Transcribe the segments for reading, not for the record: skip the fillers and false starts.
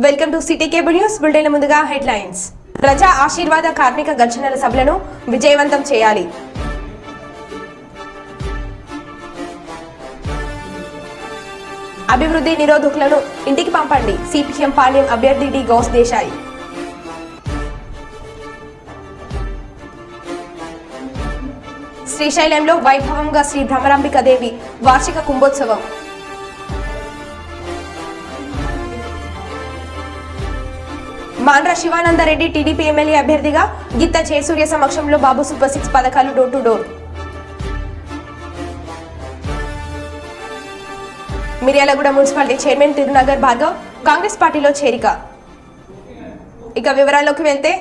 Welcome to city cable news bulletin. ముందుగా headlines. ప్రజా ఆశీర్వాద కార్మిక గర్జనల సభలను విజయవంతం చేయాలి. అభివృద్ధి నిరోధకులను ఇంటికి పంపండి. సిపిఎం పార్లమెంట్ అభ్యర్థి డి గౌస్ దేశాయి. శ్రీశైలంలో వైభవంగా శ్రీ భ్రమరాంబికాదేవి వార్షిక కుంభోత్సవం. మాండ్ర శివానందరెడ్డి టీడీపీ ఎమ్మెల్యే అభ్యర్థిగా గిత్త జయసూర్య సమక్షంలో బాబు సూపర్ 6 పథకాలు door to door. Miryalaguda municipality chairman Thirunagar Bhargav Congress పార్టీలో చేరిక. ఇక వివరాల్లోకి వెళ్తే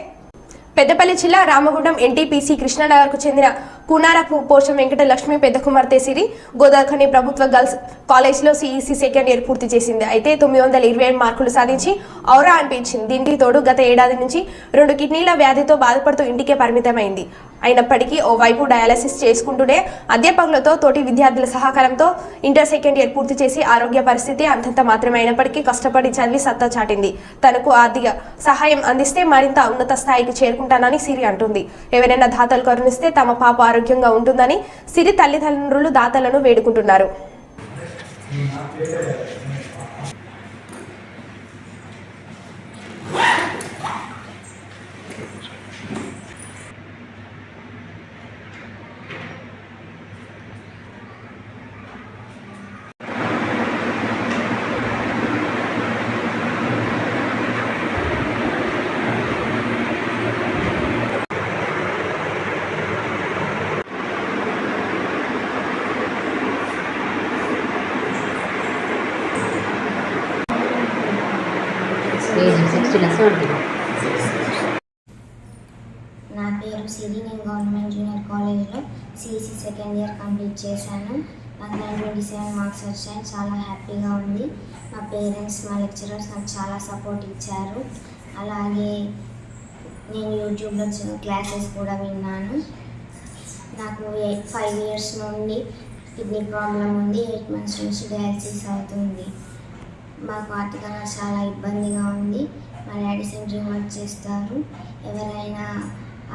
పెద్దపల్లి జిల్లా రామగుండం ఎన్టీపీసీ కృష్ణానగర్కు చెందిన కూనారపు పోషం వెంకట లక్ష్మి పెద్ద కుమార్తె సిరి గోదావరి ప్రభుత్వ గర్ల్స్ కాలేజ్లో సిఈసి సెకండ్ ఇయర్ పూర్తి చేసింది. అయితే 920 మార్కులు సాధించి ఔరా అనిపించింది. దీనికి తోడు గత ఏడాది నుంచి 2 కిడ్నీల వ్యాధితో బాధపడుతూ ఇంటికే పరిమితమైంది. అయినప్పటికీ ఓవైపు డయాలసిస్ చేసుకుంటూనే అధ్యాపకులతో తోటి విద్యార్థుల సహకారంతో ఇంటర్ సెకండ్ ఇయర్ పూర్తి చేసి ఆరోగ్య పరిస్థితి అంతంత మాత్రమే అయినప్పటికీ కష్టపడి చదివి సత్తా చాటింది. తనకు ఆర్థిక సహాయం అందిస్తే మరింత ఉన్నత స్థాయికి చేరుకుంటానని సిరి అంటుంది. ఎవరైనా దాతలు కరుణిస్తే తమ పాప ఆరోగ్యంగా ఉంటుందని సిరి తల్లిదండ్రులు దాతలను వేడుకుంటున్నారు. నా పేరు సిరి. నేను గవర్నమెంట్ జూనియర్ కాలేజ్లో సిఈసి సెకండ్ ఇయర్ కంప్లీట్ చేశాను. నాకు 927 మార్క్స్ వచ్చాయి. చాలా హ్యాపీగా ఉంది. మా పేరెంట్స్, మా లెక్చరర్స్ నాకు చాలా సపోర్ట్ ఇచ్చారు. అలాగే నేను యూట్యూబ్లో క్లాసెస్ కూడా విన్నాను. నాకు 5 ఇయర్స్ నుండి కిడ్నీ ప్రాబ్లం ఉంది. 8 మంత్స్ నుంచి డయాలసిస్ అవుతుంది. మాకు ఆర్థికంగా చాలా ఇబ్బందిగా ఉంది. మా డాడీ సెంట్రింగ్ వర్క్ చేస్తారు. ఎవరైనా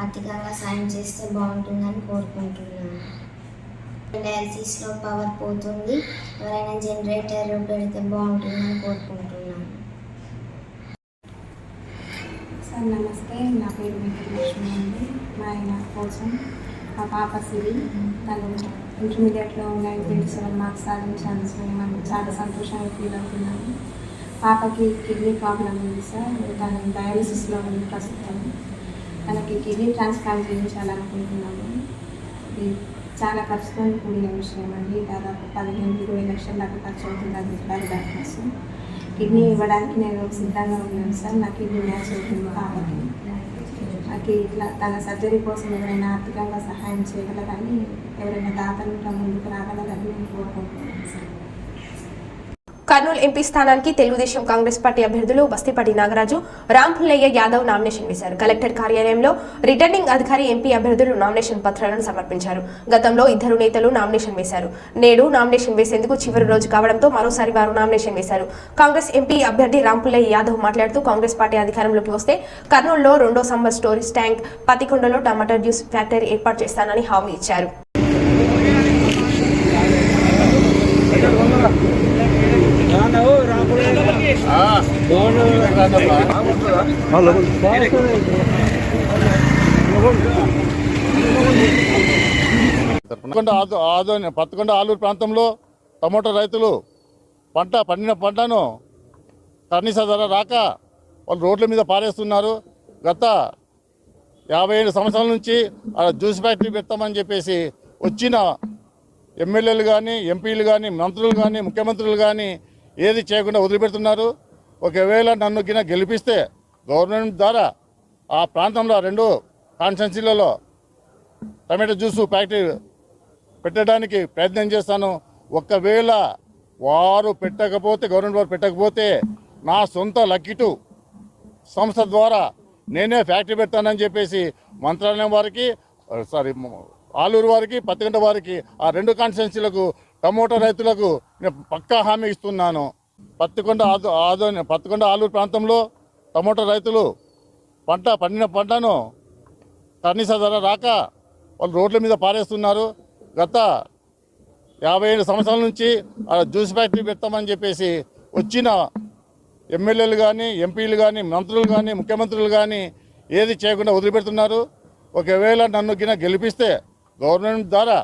ఆర్థికంగా సాయం చేస్తే బాగుంటుందని కోరుకుంటున్నాను. డయాలసిస్లో పవర్ పోతుంది. ఎవరైనా జనరేటర్ పెడితే బాగుంటుందని కోరుకుంటున్నాను. సార్ నమస్తే, నా పేరు వెంకటలక్ష్మి అండి. మా ఆయన కోసం మా పాప సిరి తను ఇంటర్మీడియట్లో 927 మార్క్స్ సాధించాను సార్. మనం చాలా సంతోషంగా ఫీల్ అవుతున్నాను. పాపకి కిడ్నీ ప్రాబ్లం ఉంది సార్. తను డయాలసిస్లో ఉంది ప్రస్తుతం. తనకి కిడ్నీ ట్రాన్స్ప్లాంట్ చేయించాలనుకుంటున్నాము. ఇది చాలా ఖర్చుతో కూడిన విషయం అండి. దాదాపు 15-20 లక్షల దాకా ఖర్చు అవుతుంది. అది డాక్టర్స్ కిడ్నీ ఇవ్వడానికి నేను సిద్ధంగా ఉన్నాను సార్. నా కిడ్నీ మ్యాచ్ అవుతుంది కాబట్టి నాకు ఇట్లా తన సర్జరీ కోసం ఎవరైనా ఆర్థికంగా సహాయం చేయగలరని, ఎవరైనా దాతలు ముందుకు రాగలరని నేను కోరుకుంటున్నాను సార్. కర్నూలు ఎంపీ స్థానానికి తెలుగుదేశం కాంగ్రెస్ పార్టీ అభ్యర్థులు బస్తిపాటి నాగరాజు, రాంపుల్లయ్య యాదవ్ నామినేషన్ వేశారు. కలెక్టర్ కార్యాలయంలో రిటర్నింగ్ అధికారి ఎంపీ అభ్యర్థులు నామినేషన్ పత్రాలను సమర్పించారు. గతంలో 2 నేతలు నామినేషన్ వేశారు. నేడు నామినేషన్ వేసేందుకు చివరి రోజు కావడంతో మరోసారి వారు నామినేషన్ వేశారు. కాంగ్రెస్ ఎంపీ అభ్యర్థి రాంపుల్లయ్య యాదవ్ మాట్లాడుతూ కాంగ్రెస్ పార్టీ అధికారంలోకి వస్తే కర్నూలులో 2వ సమ్మర్ స్టోరేజ్ ట్యాంక్, పతికొండలో టమాటా జ్యూస్ ఫ్యాక్టరీ ఏర్పాటు చేస్తానని హామీ ఇచ్చారు. పత్తికొండ ఆలూరు ప్రాంతంలో టమోటా రైతులు పండిన పంటను కనీస ధర రాక వాళ్ళు రోడ్ల మీద పారేస్తున్నారు. గత 57 సంవత్సరాల నుంచి జ్యూస్ ఫ్యాక్టరీ పెడతామని చెప్పేసి వచ్చిన ఎమ్మెల్యేలు కానీ, ఎంపీలు కానీ, మంత్రులు కానీ, ముఖ్యమంత్రులు కానీ ఏది చేయకుండా వదిలిపెడుతున్నారు. ఒకవేళ నన్ను గెలిపిస్తే గవర్నమెంట్ ద్వారా ఆ ప్రాంతంలో 2 కాన్స్టిట్యున్సీలలో టమాటో జ్యూస్ ఫ్యాక్టరీ పెట్టడానికి ప్రయత్నం చేస్తాను. ఒకవేళ వారు పెట్టకపోతే, గవర్నమెంట్ వారు పెట్టకపోతే నా సొంత లక్కీటు సంస్థ ద్వారా నేనే ఫ్యాక్టరీ పెడతానని చెప్పేసి మంత్రాలయం వారికి, ఆలూరు వారికి, పత్తికొండ వారికి, ఆ 2 కాన్స్టిట్యున్సీలకు టమోటా రైతులకు నేను పక్కా హామీ ఇస్తున్నాను. పత్తికొండ ఆలూరు ప్రాంతంలో టమోటా రైతులు పండిన పంటను కనీస ధర రాక వాళ్ళు రోడ్ల మీద పారేస్తున్నారు. గత 57 సంవత్సరాల నుంచి జ్యూస్ ఫ్యాక్టరీ పెడతామని చెప్పేసి వచ్చిన ఎమ్మెల్యేలు కానీ, ఎంపీలు కానీ, మంత్రులు కానీ, ముఖ్యమంత్రులు కానీ ఏది చేయకుండా వదిలిపెడుతున్నారు. ఒకవేళ నన్ను గిన గెలిపిస్తే గవర్నమెంట్ ద్వారా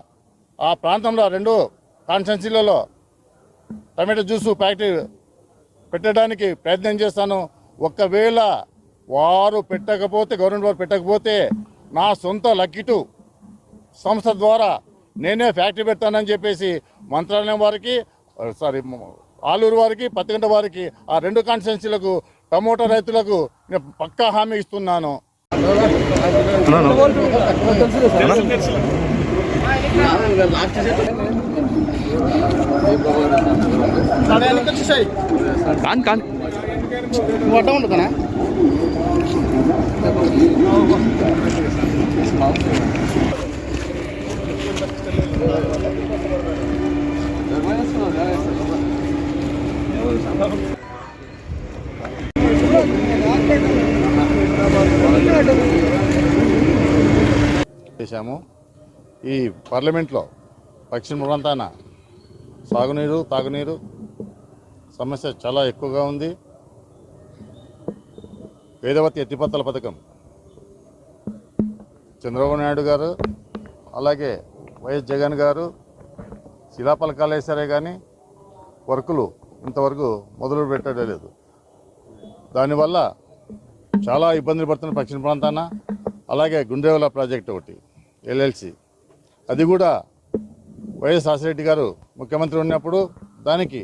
ఆ ప్రాంతంలో 2 కాన్స్టిట్యున్సీలలో టమాటో జ్యూస్ ఫ్యాక్టరీ పెట్టడానికి ప్రయత్నం చేస్తాను. ఒకవేళ వారు పెట్టకపోతే, గవర్నమెంట్ వారు పెట్టకపోతే నా సొంత లక్కీ2 సంస్థ ద్వారా నేనే ఫ్యాక్టరీ పెడతానని చెప్పేసి మంత్రాలయం వారికి, ఆలూరు వారికి, పత్తికొండ వారికి ఆ 2 కాన్స్టిట్యున్సీలకు టమోటా రైతులకు నేను పక్కా హామీ ఇస్తున్నాను. చేశాము. ఈ పార్లమెంట్లో పశ్చిమ ప్రాంతాన సాగునీరు, తాగునీరు సమస్య చాలా ఎక్కువగా ఉంది. వేదవతి ఎత్తిపోతల పథకం చంద్రబాబు నాయుడు గారు, అలాగే వైఎస్ జగన్ గారు శిలాపలకాలు వేశారే కానీ వర్కులు ఇంతవరకు మొదలు పెట్టడం లేదు. దానివల్ల చాలా ఇబ్బందులు పడుతున్న పశ్చిమ ప్రాంతాన. అలాగే గుండ్రేవల ప్రాజెక్ట్ ఒకటి ఎల్ఎల్సి, అది కూడా వైఎస్ రాజశేఖర రెడ్డి గారు ముఖ్యమంత్రి ఉన్నప్పుడు దానికి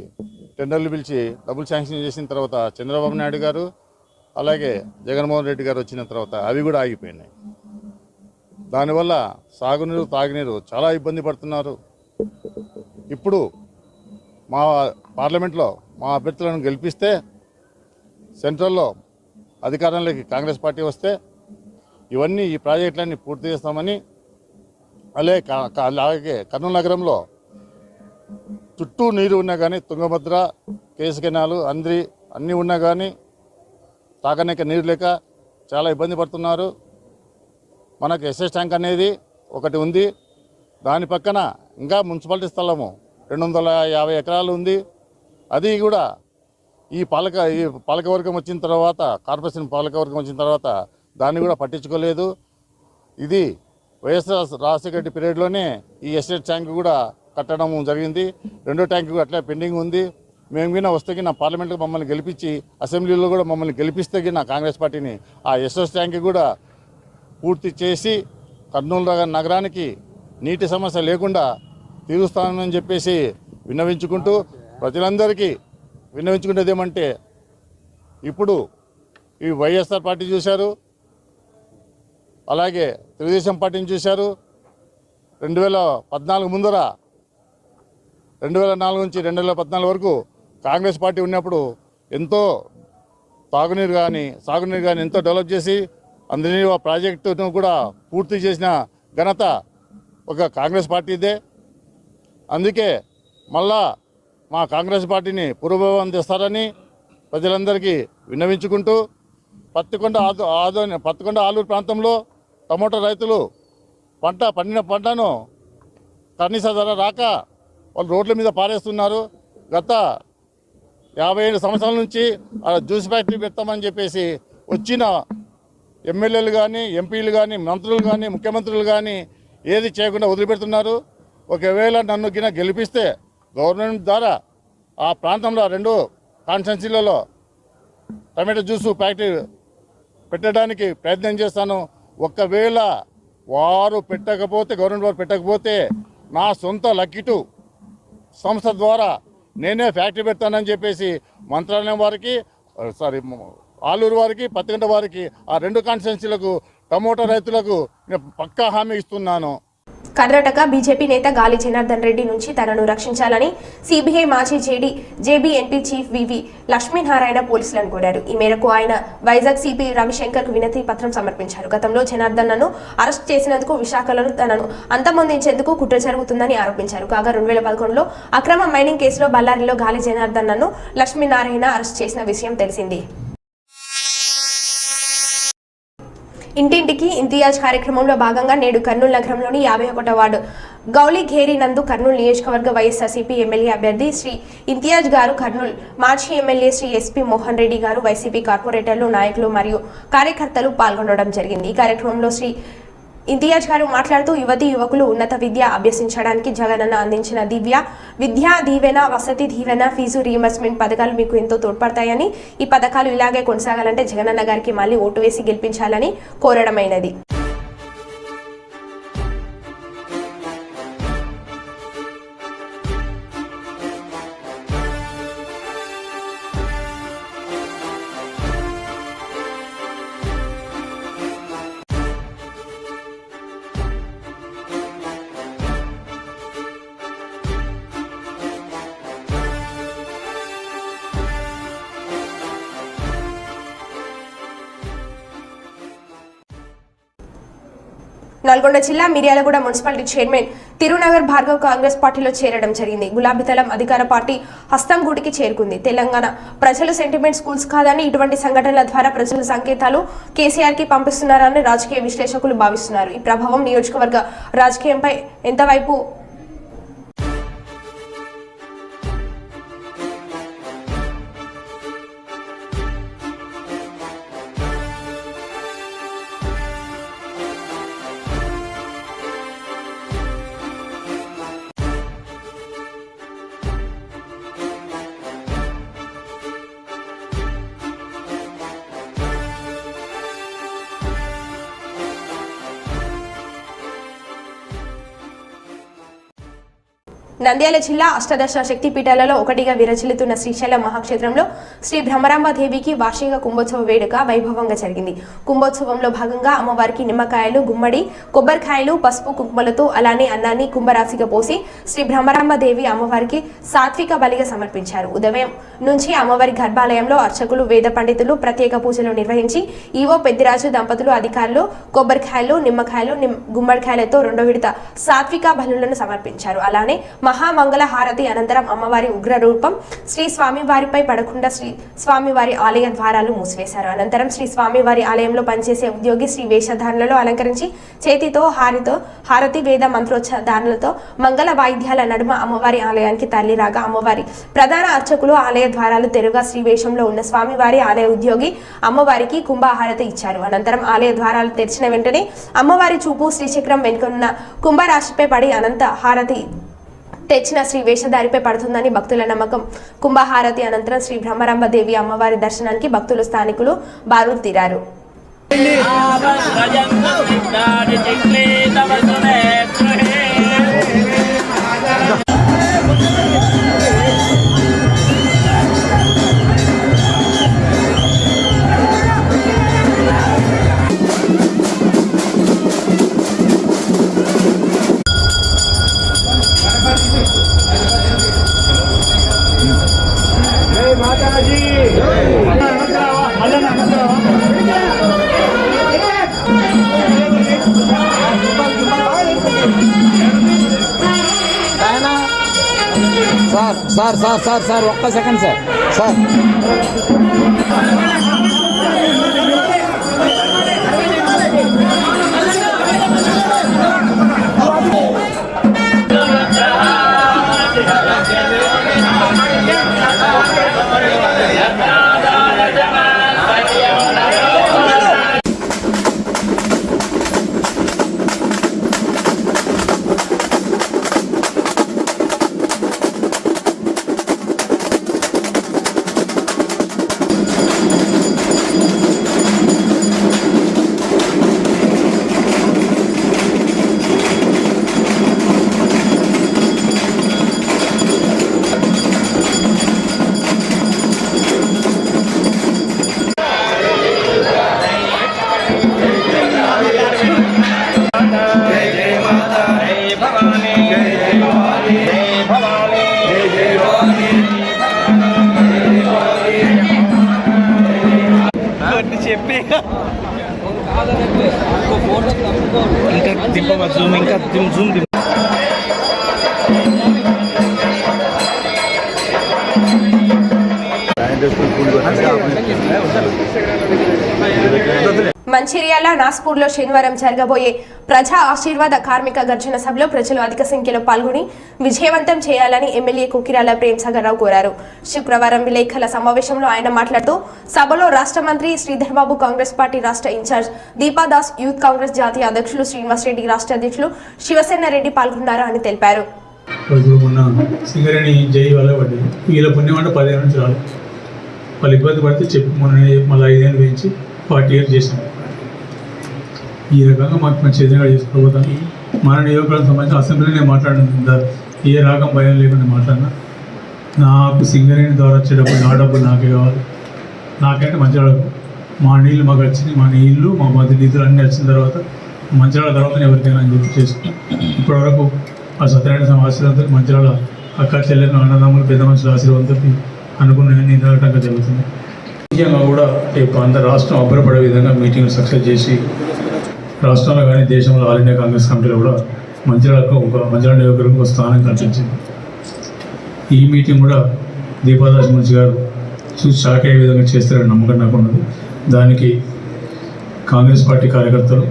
టెండర్లు పిలిచి డబ్బులు శాంక్షన్ చేసిన తర్వాత చంద్రబాబు నాయుడు గారు అలాగే జగన్మోహన్ రెడ్డి గారు వచ్చిన తర్వాత అవి కూడా ఆగిపోయినాయి. దానివల్ల సాగునీరు, తాగునీరు చాలా ఇబ్బంది పడుతున్నారు. ఇప్పుడు మా పార్లమెంట్లో మా అభ్యర్థులను గెలిపిస్తే సెంట్రల్లో అధికారంలోకి కాంగ్రెస్ పార్టీ వస్తే ఇవన్నీ ఈ ప్రాజెక్టులన్నీ పూర్తి చేస్తామని, అలాగే కర్నూలు నగరంలో చుట్టూ నీరు ఉన్నా కానీ తుంగభద్ర, కేసు కెనాలు, అంద్రి అన్నీ ఉన్నా కానీ తాగనీకి నీరు లేక చాలా ఇబ్బంది పడుతున్నారు. మనకు ఎస్ఎస్ ట్యాంక్ అనేది ఒకటి ఉంది. దాని పక్కన ఇంకా మున్సిపాలిటీ స్థలము 250 ఎకరాలు ఉంది. అది కూడా ఈ పాలకవర్గం వచ్చిన తర్వాత, కార్పొరేషన్ పాలకవర్గం వచ్చిన తర్వాత దాన్ని కూడా పట్టించుకోలేదు. ఇది వైఎస్ఆర్ రాజశేఖర రెడ్డి పీరియడ్లోనే ఈ ఎస్టేట్ ట్యాంక్ కూడా కట్టడం జరిగింది. 2వ ట్యాంక్ అట్లా పెండింగ్ ఉంది. మేము గిన వస్తే గిన పార్లమెంట్లో మమ్మల్ని గెలిపించి, అసెంబ్లీలో కూడా మమ్మల్ని గెలిపిస్తే గిన కాంగ్రెస్ పార్టీని ఆ ఎస్ఎస్ ట్యాంక్ కూడా పూర్తి చేసి కర్నూలు నగరానికి నీటి సమస్య లేకుండా తీరుస్తానని చెప్పేసి విన్నవించుకుంటూ, ప్రజలందరికీ విన్నవించుకునేది ఏమంటే, ఇప్పుడు ఈ వైఎస్ఆర్ పార్టీ చూశారు, అలాగే తెలుగుదేశం పార్టీని చూశారు. 2014 ముందర 2004 నుంచి 2014 వరకు కాంగ్రెస్ పార్టీ ఉన్నప్పుడు ఎంతో తాగునీరు కానీ సాగునీరు కానీ ఎంతో డెవలప్ చేసి అందరినీ ప్రాజెక్టును కూడా పూర్తి చేసిన ఘనత ఒక కాంగ్రెస్ పార్టీదే. అందుకే మళ్ళా మా కాంగ్రెస్ పార్టీని పూర్వభావం తెస్తారని ప్రజలందరికీ విన్నవించుకుంటూ, పత్తికొండ ఆలూరు ప్రాంతంలో టమోటా రైతులు పండిన పంటను కనీస ధర రాక వాళ్ళు రోడ్ల మీద పారేస్తున్నారు. గత 57 సంవత్సరాల నుంచి జ్యూస్ ఫ్యాక్టరీ పెడతామని చెప్పేసి వచ్చిన ఎమ్మెల్యేలు కానీ, ఎంపీలు కానీ, మంత్రులు కానీ, ముఖ్యమంత్రులు కానీ ఏది చేయకుండా వదిలిపెడుతున్నారు. ఒకవేళ నన్ను గిన గెలిపిస్తే గవర్నమెంట్ ద్వారా ఆ ప్రాంతంలో 2 కాన్స్టిట్యున్సీలలో టమాటో జ్యూస్ ఫ్యాక్టరీ పెట్టడానికి ప్రయత్నం చేస్తాను. ఒకవేళ వారు పెట్టకపోతే, గవర్నమెంట్ వారు పెట్టకపోతే నా సొంత లక్కీ2 సంస్థ ద్వారా నేనే ఫ్యాక్టరీ పెడతానని చెప్పేసి మంత్రాలయం వారికి, ఆలూరు వారికి, పత్తికొండ వారికి ఆ 2 కాన్స్టిట్యున్సీలకు టమోటా రైతులకు నేను పక్కా హామీ ఇస్తున్నాను. కర్ణాటక బీజేపీ నేత గాలి జనార్దన్ రెడ్డి నుంచి తనను రక్షించాలని సిబిఐ మాజీ జేబీఎన్పీ చీఫ్ వివి లక్ష్మీనారాయణ పోలీసులను కోరారు. ఈ మేరకు ఆయన వైజాగ్ సిపి రవిశంకర్ కు వినతి పత్రం సమర్పించారు. గతంలో జనార్దన్ ను అరెస్ట్ చేసినందుకు విశాఖలో తనను అంతమొందించేందుకు కుట్ర జరుగుతుందని ఆరోపించారు. కాగా 2011లో అక్రమ మైనింగ్ కేసులో బళ్ళారిలో గాలి జనార్దన్ ను లక్ష్మీనారాయణ అరెస్ట్ చేసిన విషయం తెలిసింది. ఇంటింటికి ఇంతియాజ్ కార్యక్రమంలో భాగంగా నేడు కర్నూలు నగరంలోని 51వ వార్డు గౌలిఘేరి నందు కర్నూలు నియోజకవర్గ వైఎస్ఆర్సీపీ ఎమ్మెల్యే అభ్యర్థి శ్రీ ఇంతియాజ్ గారు, కర్నూలు మాజీ ఎమ్మెల్యే శ్రీ ఎస్పీ మోహన్ రెడ్డి గారు, వైసీపీ కార్పొరేటర్లు, నాయకులు మరియు కార్యకర్తలు పాల్గొనడం జరిగింది. ఈ కార్యక్రమంలో శ్రీ ఇంతియాజ్ గారు మాట్లాడుతూ యువతీ యువకులు ఉన్నత విద్య అభ్యసించడానికి జగనన్న అందించిన విద్యా దీవెన, వసతి దీవెన, ఫీజు రీయింబర్స్మెంట్ పథకాలు మీకు ఎంతో తోడ్పడతాయని, ఈ పథకాలు ఇలాగే కొనసాగాలంటే జగనన్న గారికి మళ్ళీ ఓటు వేసి గెలిపించాలని కోరడమైనది. నల్గొండ జిల్లా మిర్యాలగూడ మున్సిపాలిటీ చైర్మన్ తిరునగర్ భార్గవ్ కాంగ్రెస్ పార్టీలో చేరడం జరిగింది. గులాబీతలం అధికార పార్టీ హస్తం గూటికి చేరుకుంది. తెలంగాణ ప్రజలు సెంటిమెంట్ స్కూల్స్ కాదని, ఇటువంటి సంఘటనల ద్వారా ప్రజల సంకేతాలు కేసీఆర్ కి పంపిస్తున్నారని రాజకీయ విశ్లేషకులు భావిస్తున్నారు. ఈ ప్రభావం నియోజకవర్గ రాజకీయంపై ఎంతవైపు నంద్యాల జిల్లా అష్టదశ శక్తిపీఠాలలో ఒకటిగా విరచిల్లుతున్న శ్రీశైల మహాక్షేత్రంలో శ్రీ భ్రమరాంబ దేవికి వార్షిక కుంభోత్సవ వేడుక వైభవంగా జరిగింది. కుంభోత్సవంలో భాగంగా అమ్మవారికి నిమ్మకాయలు, గుమ్మడి, కొబ్బరికాయలు, పసుపు, కుంకుమలతో అలానే అన్నాన్ని కుంభరాశిగా పోసి శ్రీ భ్రమరాంబ దేవి అమ్మవారికి సాత్విక బలిగా సమర్పించారు. ఉదయం నుంచి అమ్మవారి గర్భాలయంలో అర్చకులు, వేద పండితులు ప్రత్యేక పూజలు నిర్వహించి ఈవో పెద్దిరాజు దంపతులు అధికారులు కొబ్బరికాయలు, నిమ్మకాయలు, గుమ్మడికాయలతో రెండో విడత సాత్విక బలులను సమర్పించారు. అలానే మహామంగళ హారతి అనంతరం అమ్మవారి ఉగ్ర రూపం శ్రీ స్వామివారిపై పడకుండా శ్రీ స్వామివారి ఆలయ ద్వారాలు మూసివేశారు. అనంతరం శ్రీ స్వామివారి ఆలయంలో పనిచేసే ఉద్యోగి శ్రీ వేషధారణలో అలంకరించి చేతితో హారతి వేద మంత్రోచ్చారణలతో మంగళ వాయిద్యాల నడుమ అమ్మవారి ఆలయానికి తరలిరాగా అమ్మవారి ప్రధాన అర్చకులు ఆలయ ద్వారాలు తెరుగా శ్రీ వేషంలో ఉన్న స్వామివారి ఆలయ ఉద్యోగి అమ్మవారికి కుంభహారతి ఇచ్చారు. అనంతరం ఆలయ ద్వారాలు తెరిచిన వెంటనే అమ్మవారి చూపు శ్రీచక్రం వెనుకనున్న కుంభరాశిపై పడి అనంత హారతి తెచ్చిన శ్రీ వేషధారిపై పడుతుందని భక్తుల నమ్మకం. కుంభహారతి అనంతరం శ్రీ భ్రమరాంబ దేవి అమ్మవారి దర్శనానికి భక్తులు, స్థానికులు బారులు తీరారు. సార్ ఒక్క సెకండ్ సార్. ఇంకా తిప్ప జూమ్ ఇంకా జూమ్ మంచిర్యాల నాస్పూర్లో శనివారం జరగబోయే ప్రజా ఆశీర్వాద కార్మిక గర్జన సభలో ప్రజలు అధిక సంఖ్యలో పాల్గొని విజయవంతం చేయాలని ఎమ్మెల్యే కుకిరాల ప్రేమ్సాగర్ రావు కోరారు. శుక్రవారం విలేకరుల సమావేశంలో ఆయన మాట్లాడుతూ సభలో రాష్ట్ర మంత్రి శ్రీధర్ బాబు, కాంగ్రెస్ పార్టీ రాష్ట్ర ఇన్ఛార్జ్ దీపాదాస్, యూత్ కాంగ్రెస్ జాతీయ అధ్యక్షులు శ్రీనివాస్ రెడ్డి, రాష్ట్ర అధ్యక్షులు శివసేన రెడ్డి పాల్గొన్నారు అని తెలిపారు. సింగరేణి జై వాళ్ళ పడ్డారు. వీళ్ళ పుణ్యం అంటే 10 ఏళ్ళ నుంచి రాదు. వాళ్ళు ఇబ్బంది పడితే చెప్పి మొన్న మళ్ళీ 5 ఏళ్ళు వేయించి 40 ఇయర్స్ చేశాం. ఈ రకంగా మాకు మంచి ఎదురుగా చేసుకోబోతాను. మన నియోజకవర్గం సంబంధించిన అసెంబ్లీలో నేను మాట్లాడిన ఏ రకం భయం లేకుండా మాట్లాడినా నాకు సింగరేణి ద్వారా వచ్చేటప్పుడు నా డబ్బులు నాకే కావాలి. నాకంటే మంచిర్యాల మా నీళ్ళు మాకు వచ్చినాయి. మా నీళ్ళు మా మధ్య నిధులు అన్నీ వచ్చిన తర్వాత మంచిర్యాల తర్వాత ఎవరికైనా అని చెప్పి చేసుకున్నాం. ఇప్పటివరకు ఆ సత్యనారాయణ ఆశీర్వాదంతో మంచిర్యాల అక్క చెల్లెలు అన్నదమ్ములు పెద్ద మనుషుల ఆశీర్వాదంతో అనుకున్న నిదాటంగా జరుగుతుంది. ముఖ్యంగా కూడా అందరు రాష్ట్రం అబ్బరపడే విధంగా మీటింగ్లు సక్సెస్ చేసి రాష్ట్రంలో కానీ దేశంలో ఆల్ ఇండియా కాంగ్రెస్ కమిటీలో కూడా మంచిర్యాలకు మంచిర్యాల నియోజకవర్గం ఒక స్థానం కల్పించింది. ఈ మీటింగ్ కూడా దీపాదాస్ మున్సి గారు చూసి షాక్ అయ్యే విధంగా చేస్తారని నమ్మకం నాకు ఉన్నది. దానికి కాంగ్రెస్ పార్టీ కార్యకర్తలు,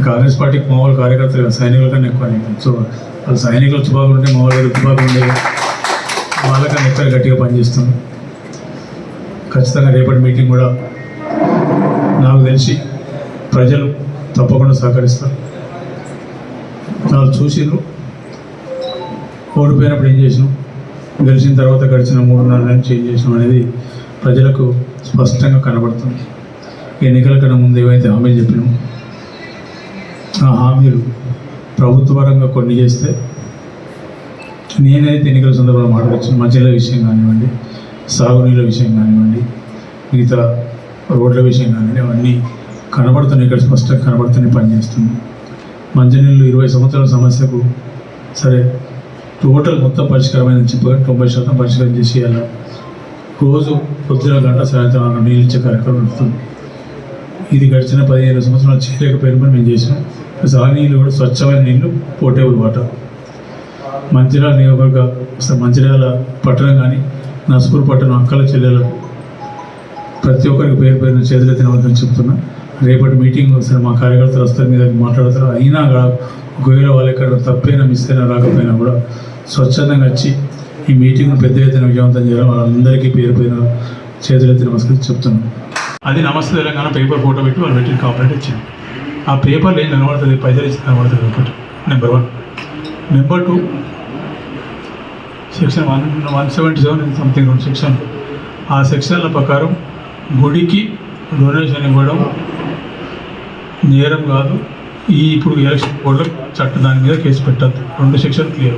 కాంగ్రెస్ పార్టీకి మామూలు కార్యకర్తలు సైనికుల కన్నా ఎక్కువ. సో వాళ్ళు సైనికులు తుపాకులు ఉంటే మామూలు తుపాకులు ఉండే వాళ్ళకన్నా ఎక్కువ గట్టిగా పనిచేస్తుంది. ఖచ్చితంగా రేపటి మీటింగ్ కూడా నాకు తెలిసి ప్రజలు తప్పకుండా సహకరిస్తారు. వాళ్ళు చూసిరు, ఓడిపోయినప్పుడు ఏం చేసినాం, గెలిచిన తర్వాత గడిచిన 3 నెలలు ఏం చేసినాం అనేది ప్రజలకు స్పష్టంగా కనబడుతుంది. ఎన్నికల కన్నా ముందు ఏవైతే హామీలు చెప్పినామో ఆ హామీలు ప్రభుత్వ పరంగా కొన్ని చేస్తే నేనైతే ఎన్నికల సందర్భంలో మాట్లాడచ్చు. మంచిర్యాల విషయం కానివ్వండి, సాగునీళ్ళ విషయం కానివ్వండి, మిగతా రోడ్ల విషయం కానివ్వండి, అవన్నీ కనబడుతున్నాయి. ఇక్కడ స్పష్టంగా కనబడుతూనే పనిచేస్తుంది. మంచినీళ్ళు 20 సంవత్సరాల సమస్యకు సరే టోటల్ మొత్తం పరిష్కారమైందని చెప్పగా 90% పరిష్కారం చేసి అలా రోజు పొద్దున గంట సాయంత్రం నీళ్ళు ఇచ్చే కార్యక్రమం నడుస్తుంది. ఇది గడిచిన 15 సంవత్సరాలు చేయలేకపోయినప్పుడు మేము చేసినాం. ఆ నీళ్ళు కూడా స్వచ్ఛమైన నీళ్ళు, పోర్టబుల్ వాటర్. మంచిర్యాల నియోజకవర్గ మంచిర్యాల పట్టణం కానీ నస్పూర్ పట్టణం అక్కల చెల్లెలకు ప్రతి ఒక్కరికి పేరు పేరున చేతులు తినవద్దని చెప్తున్నా. రేపటి మీటింగ్ సరే మా కార్యకర్తలు వస్తారు, మీద మాట్లాడతారు. అయినా ఒకవేళ వాళ్ళు ఎక్కడ తప్పైనా మిస్ అయినా రాకపోయినా కూడా స్వచ్ఛందంగా వచ్చి ఈ మీటింగ్ను పెద్ద ఎత్తున విజయవంతం చేయడం వాళ్ళందరికీ పేరు పేరున చేతులు ఎత్తి నమస్కరించి చెప్తున్నాను. అది నమస్తే తెలంగాణ పేపర్ ఫోటో పెట్టి వాళ్ళు పెట్టిన కాపరేట్ ఇచ్చింది. ఆ పేపర్లో ఏం కనబడుతుంది, పైసలు ఇచ్చి కనబడుతుంది ఒకటి. Number 1. Number 2, section 177 something 2 section. ఆ సెక్షన్ల ప్రకారం గుడికి డొనేషన్ ఇవ్వడం నేరం కాదు. ఇప్పుడు ఎలక్షన్ కోడ్లో చట్టం దాని మీద కేసు పెట్టద్దు. 2 సెక్షన్ క్లియర్.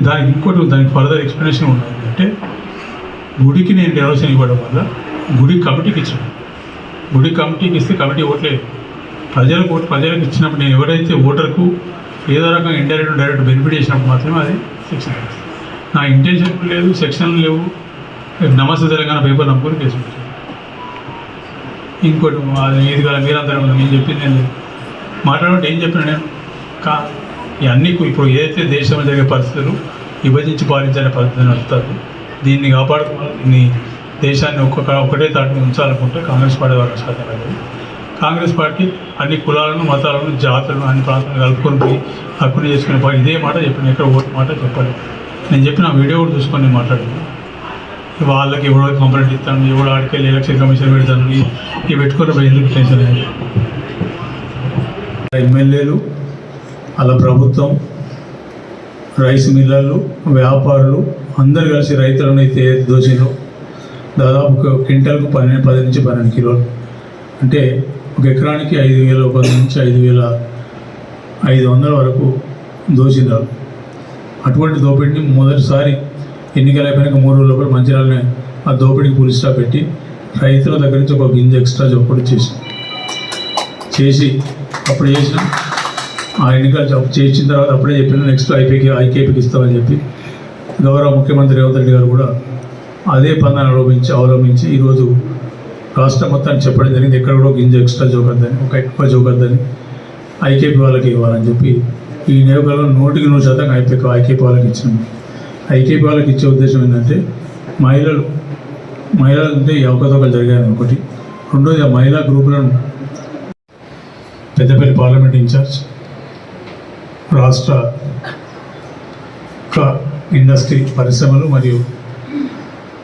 దానికి ఇంకోటి, దానికి ఫర్దర్ ఎక్స్ప్లెనేషన్ ఉన్నది. అంటే గుడికి నేను డొనేషన్ ఇవ్వడం వల్ల గుడి కమిటీకి ఇచ్చాను. గుడి కమిటీకి ఇస్తే కమిటీ ఓట్లేదు. ప్రజలకు ఇచ్చినప్పుడు నేను ఎవరైతే ఓటర్కు ఏదో రకంగా ఇండైరెక్ట్ డైరెక్ట్ బెనిఫిట్ చేసినప్పుడు మాత్రమే అది సెక్షన్. నా ఇంటెన్షన్ లేదు, సెక్షన్లు లేవు. నమస్తే తెలంగాణ పేపర్ నమ్ముకొని కేసు పెట్టాను. ఇంకోటి ఇది కదా మీరందరూ నేను చెప్పింది నేను మాట్లాడుకుంటే ఏం చెప్పినా నేను ఇవన్నీ ఇప్పుడు ఏదైతే దేశంలో జరిగే పరిస్థితులు విభజించి పాలించాలనే పద్ధతిని నడుస్తారు. దీన్ని కాపాడుకోవాలి. దీన్ని దేశాన్ని ఒకటే తాటిని ఉంచాలనుకుంటే కాంగ్రెస్ పార్టీ ద్వారా సాధ్యమైనది. కాంగ్రెస్ పార్టీ అన్ని కులాలను, మతాలను, జాతులను, అన్ని ప్రాంతాలను కలుపుకొని పోయి హక్కుని చేసుకునే పార్టీ. ఇదే మాట చెప్పిన, ఎక్కడ ఓటు మాట చెప్పాలి. నేను చెప్పిన వీడియో కూడా చూసుకొని నేను మాట్లాడాను. వాళ్ళకి ఎవడో కంప్లైంట్ ఇస్తాను, ఎవడో ఆడికెళ్ళి ఎలక్షన్ కమిషన్ పెడతాను, ఇవి పెట్టుకున్నప్పుడు ఎందుకు టెన్షన్ అయ్యింది. ఎమ్మెల్యేలు, అలా ప్రభుత్వం, రైస్ మిల్లర్లు, వ్యాపారులు అందరు కలిసి రైతులను అయితే దోషిలో దాదాపు క్వింటాల్కు 10 నుంచి 12 కిలోలు, అంటే ఒక ఎకరానికి 5,000 నుంచి 5,500 వరకు దోషినారు. అటువంటి దోపిడీని మొదటిసారి ఎన్నికలు అయిపోయినాక 3 రోజుల లోపల మంచిర్యాలనే ఆ దోపిడీకి పులి స్టాప్ పెట్టి రైతుల దగ్గర నుంచి ఒక గింజ ఎక్స్ట్రా చొప్పుడు చేసి అప్పుడు చేసిన ఆ ఎన్నికలు చేసిన తర్వాత అప్పుడే చెప్పిన నెక్స్ట్ ఐకేపీకి ఇస్తామని చెప్పి గౌరవ ముఖ్యమంత్రి రేవంత్ రెడ్డి గారు కూడా అదే పందాన్ని అవలంబించి ఈరోజు రాష్ట్రం మొత్తాన్ని చెప్పడం జరిగింది. ఎక్కడ కూడా ఒక గింజ ఎక్స్ట్రా జోకద్దని, ఒక ఎక్కువ జోకద్దని, ఐకేపీ వాళ్ళకి ఇవ్వాలని చెప్పి ఈ నియోజకవర్గంలో 100% ఐకేపీ వాళ్ళకి ఇచ్చినాము. ఐకేపీ వాళ్ళకి ఇచ్చే ఉద్దేశం ఏంటంటే మహిళలు అంటే ఈ అవకతవకలు జరిగాయి ఒకటి. రెండోది ఆ మహిళా గ్రూపులను పెద్దపల్లి పార్లమెంట్ ఇన్ఛార్జ్, రాష్ట్ర ఇండస్ట్రీ పరిశ్రమలు మరియు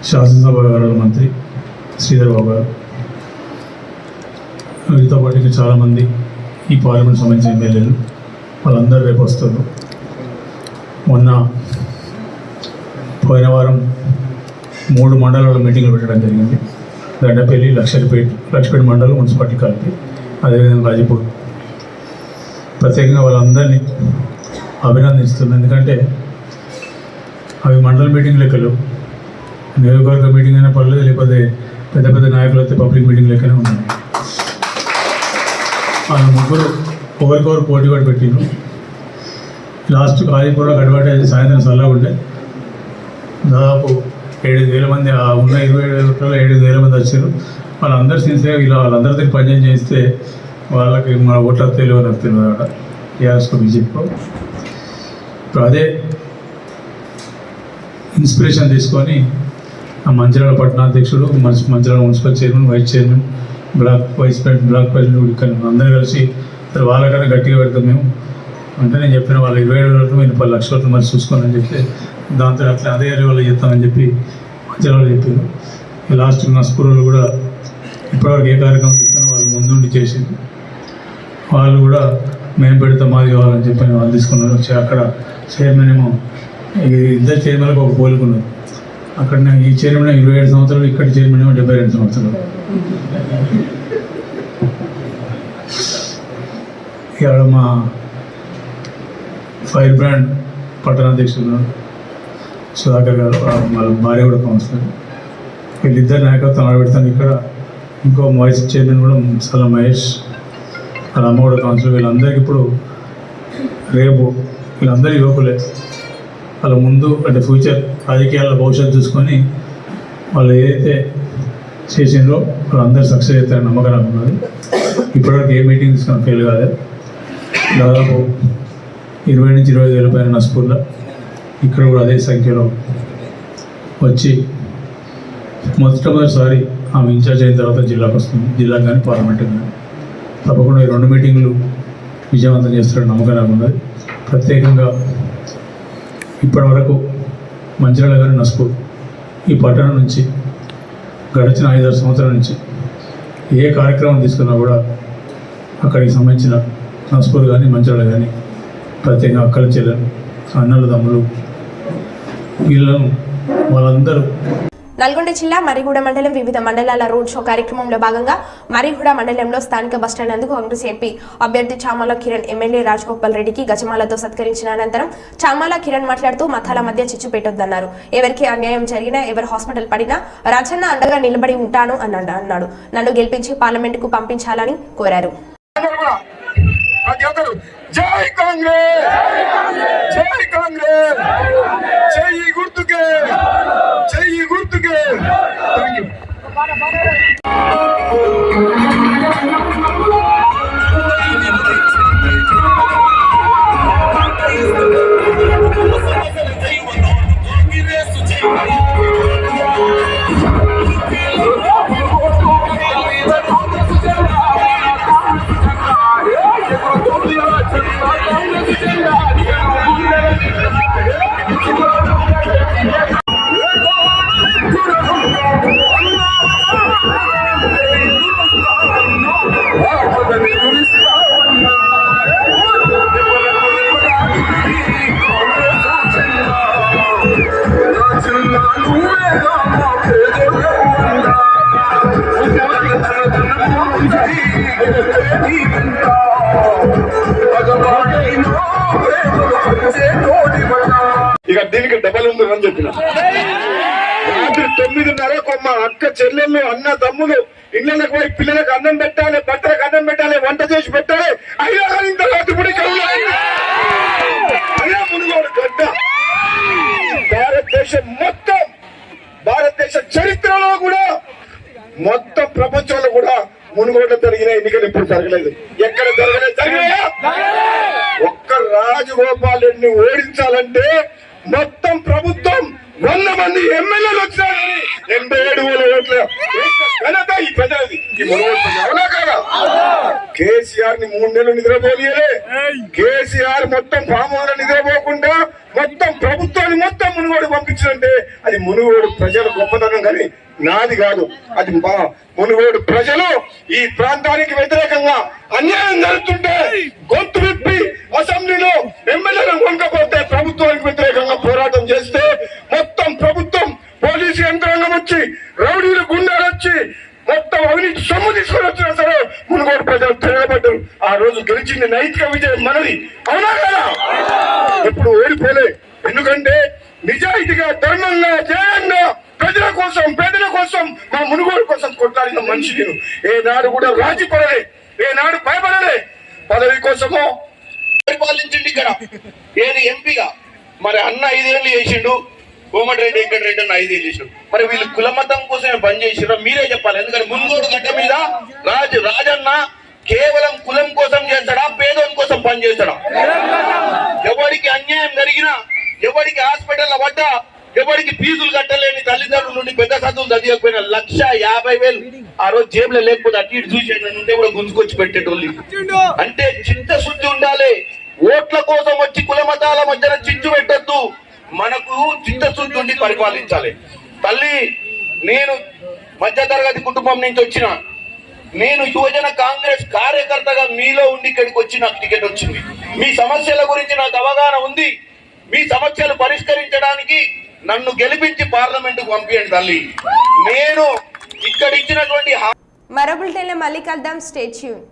శాసనసభ వ్యవహారాల మంత్రి శ్రీధర్ బాబు గారు, వీరితో పాటు ఇంకా చాలామంది ఈ పార్లమెంట్ సంబంధించిన ఎమ్మెల్యేలు వాళ్ళందరూ రేపు వస్తారు. పోయిన వారం 3 మండలాల మీటింగ్లు పెట్టడం జరిగింది. గడ్డపల్లి, లక్షపేట మండలం మున్సిపాలిటీ కలిపి, అదేవిధంగా గాజీపూర్. ప్రత్యేకంగా వాళ్ళందరినీ అభినందిస్తున్నాను. ఎందుకంటే అవి మండల మీటింగ్ లెక్కలు, నియోజకవర్గ మీటింగ్ అయినా పర్లేదు, లేకపోతే పెద్ద పెద్ద నాయకులు అయితే పబ్లిక్ మీటింగ్ లెక్కనే ఉన్నాయి. వాళ్ళ ముగ్గురు ఒకరికొకరు పోటీ పడి పెట్టిండ్రు. లాస్ట్ గాజీపూర్లో గడబడి సాయంత్రం చల్లగా ఉండే దాదాపు 7,000 మంది, ఉన్న 27,000 7,000 మంది వచ్చారు. వాళ్ళందరూ సిన్సియర్గా ఇలా వాళ్ళందరి దగ్గర పనిచేయం చేస్తే వాళ్ళకి మన ఓట్ల తెలియదు నాకు తెలియదు అక్కడ టీఆర్ఎస్కో బీజేపీకో. ఇప్పుడు అదే ఇన్స్పిరేషన్ తీసుకొని ఆ మంచిర్యాల పట్టణాధ్యక్షుడు, Mancherial municipal chairman, vice chairman, block president ఇక్కడ అందరూ కలిసి వాళ్ళకన్నా గట్టిగా పెడతాం మేము అంటే, నేను చెప్పిన వాళ్ళు 27,000 లక్షలు మరి చూసుకోని అని చెప్తే దాంతో అట్లా అదే వాళ్ళు చెప్తామని చెప్పి మంచిర్యాలలో చెప్పారు. లాస్ట్ నస్పూర్లో కూడా ఇప్పటివరకు ఏ కార్యక్రమం తీసుకుని వాళ్ళు ముందుండి చేసింది. వాళ్ళు కూడా మేము పెడతాం మాది కావాలని చెప్పి వాళ్ళు తీసుకున్నారు. వచ్చి అక్కడ చైర్మన్ ఏమో ఇద్దరు చైర్మన్లకు ఒక పోలుకున్నారు. అక్కడ ఈ చైర్మన్ 27 సంవత్సరాలు, ఇక్కడ చైర్మన్ ఏమో 72 సంవత్సరాలు. ఇక్కడ మా ఫైర్ బ్రాండ్ పట్టణాధ్యక్షుడు సుధాకర్ గారు, వాళ్ళ భార్య కూడా కౌన్సిలర్, వీళ్ళిద్దరు నాయకత్వం ఆడబెడతాను. ఇక్కడ ఇంకో వైస్ చైర్మన్ కూడా సల మహేష్, వాళ్ళ అమ్మ కూడా కౌన్సిలర్. వీళ్ళందరికీ ఇప్పుడు రేపు వీళ్ళందరూ యువకులే. వాళ్ళ ముందు అంటే ఫ్యూచర్ రాజకీయాల భవిష్యత్తు చూసుకొని వాళ్ళు ఏదైతే చేసిండ్రో వాళ్ళందరూ సక్సెస్ అవుతారని నమ్మకం నాకు ఉన్నది. ఇప్పటివరకు ఏ మీటింగ్ తీసుకొని ఫెయిల్ కాలేదు. దాదాపు 20 నుంచి 25 వేల పైన నస్పూర్లో, ఇక్కడ కూడా అదే సంఖ్యలో వచ్చి మొట్టమొదటిసారి ఆమె ఇన్ఛార్జ్ అయిన తర్వాత జిల్లాకు వస్తుంది. జిల్లాకు కానీ పార్లమెంట్ కానీ తప్పకుండా ఈ 2 మీటింగులు విజయవంతం చేస్తారని నమ్మకం నాకు ఉన్నది. ప్రత్యేకంగా ఇప్పటి వరకు మంచిర్యాల కానీ నస్పూర్ ఈ పట్టణం నుంచి గడిచిన 5-6 సంవత్సరాల నుంచి ఏ కార్యక్రమం తీసుకున్నా కూడా అక్కడికి సంబంధించిన నస్పూర్ కానీ మంచిర్యాల కానీ ప్రత్యేకంగా అక్కల చెల్లెలు, అన్నల తమ్ములు, వీళ్ళను వాళ్ళందరూ. నల్గొండ జిల్లా మరిగూడ మండలం వివిధ మండలాల రోడ్ షో కార్యక్రమంలో భాగంగా మరిగూడ మండలంలో స్థానిక బస్టాండ్ నందు కాంగ్రెస్ ఎంపీ అభ్యర్థి చామాల కిరణ్ ఎమ్మెల్యే రాజగోపాల్ రెడ్డికి గజమాలతో సత్కరించిన అనంతరం చామాల కిరణ్ మాట్లాడుతూ మతాల మధ్య చిచ్చు పెట్టొద్దన్నారు. ఎవరికి అన్యాయం జరిగినా, ఎవరు హాస్పిటల్ పడినా రాజన్న అండగా నిలబడి ఉంటాను అన్నాడు. నన్ను గెలిపించి పార్లమెంటుకు పంపించాలని కోరారు. జై కాంగ్రెస్, జై కాంగ్రెస్, జై గుర్తుకే, జై గుర్తుకే. థాంక్యూ. ఇక దీనికి డబల్ ఉందని చెప్పిన రాత్రి 9:30 మా అక్క చెల్లెళ్ళు, అన్న తమ్ములు ఇళ్ళకి పోయి పిల్లలకు అన్నం పెట్టాలి, భర్తలకు అన్నం పెట్టాలి, వంట చేసి పెట్టాలి. అయినా కానీ ఇంత రాత్రి అదే మునుగోడు గడ్డ భారతదేశం మొత్తం, భారతదేశ చరిత్రలో కూడా మొత్తం ప్రపంచంలో కూడా మునుగోడులో జరిగిన ఎన్నికలు ఎప్పుడు జరగలేదు. ఎక్కడ జరగలేదు? జరిగాయా? ఒక్క రాజగోపాల్ రెడ్డిని ఓడించాలంటే మొత్తం ప్రభుత్వం 100 మంది ఎమ్మెల్యేలు వచ్చినారని 87,000 ఓట్ల ఘనత ఈ ప్రజలది, ఈ మునుగోడు ప్రజలు. అవునా కాదా? కేసీఆర్ ని 3 నెలలు నిద్రపోలేలే. కేసీఆర్ మొత్తం పామోదర నిద్రపోకుండా మొత్తం ప్రభుత్వాన్ని మొత్తం మునుగోడు పంపించాలంటే అది మునుగోడు ప్రజల గొప్పతనం, కానీ నాది కాదు. అది మా మునుగోడు ప్రజలు ఈ ప్రాంతానికి వ్యతిరేకంగా అన్యాయం జరుగుతుంటే గొంతు విప్పి అసెంబ్లీలో ఎమ్మెల్యేలను కొనకపోతే ప్రభుత్వానికి వ్యతిరేకంగా పోరాటం చేస్తే మొత్తం ప్రభుత్వం పోలీసు యంత్రాంగం వచ్చి రౌడీలు గుండాలు వచ్చి మొత్తం అవినీతి సొమ్ము తీసుకొని వచ్చినా సరే మునుగోడు ప్రజలు తిరగబడ్డారు. ఆ రోజు గెలిచింది నైతిక విజయం మనది. అవునా కదా? ఎప్పుడు ఓడిపోలే. ఎందుకంటే నిజాయితీగా, ధర్మంగా, న్యాయంగా ప్రజల కోసం, పేదల కోసం, మా మునుగోడు కోసం కొట్లాడిన మనిషి నేను. ఏనాడు కూడా రాజీ పడలే, ఏనాడు భయపడలే. పదవి కోసమో పరిపాలించండి. ఇక్కడ ఏది ఎంపీగా మరి అన్న 5 ఏళ్ళు చేసిండు, కోమటిరెడ్డి వెంకటరెడ్డి అన్న 5 ఏళ్ళు చేసిండు. మరి వీళ్ళు కులమతం కోసమే పని చేసిరో మీరే చెప్పాలి. ఎందుకంటే మునుగోడు గడ్డ మీద రాజన్న కేవలం కులం కోసం చేస్తాడా, పేదోని కోసం పని చేస్తాడా? ఎవరికి అన్యాయం జరిగినా, ఎవరికి హాస్పిటల్ పడ్డా, ఎవరికి ఫీజులు కట్టలేని తల్లిదండ్రుల నుండి పెద్ద చదువులు చదివకపోయినా 1,50,000 ఆ రోజు జేబులో లేకపోతే అటు ఇటు చూసి ఉంటే కూడా గుంజుకొచ్చి పెట్టేటోళ్ళు. అంటే చిత్తశుద్ధి ఉండాలి. ఓట్ల కోసం వచ్చి కుల మతాల మధ్యన చిచ్చు పెట్టద్దు. మనకు చిత్తశుద్ధి ఉండి పరిపాలించాలి. తల్లి, నేను మధ్యతరగతి కుటుంబం నుంచి వచ్చిన, నేను యువజన కాంగ్రెస్ కార్యకర్తగా మీలో ఉండి ఇక్కడికి వచ్చి నాకు టికెట్ వచ్చింది. మీ సమస్యల గురించి నాకు అవగాహన ఉంది. మీ సమస్యలు పరిష్కరించడానికి నన్ను గెలిపించి పార్లమెంటుకు పంపించండి తల్లి. నేను ఇక్కడ ఇచ్చినటువంటి మరో బులెటిన్లో మళ్ళీ కలుద్దాం. Stay tune.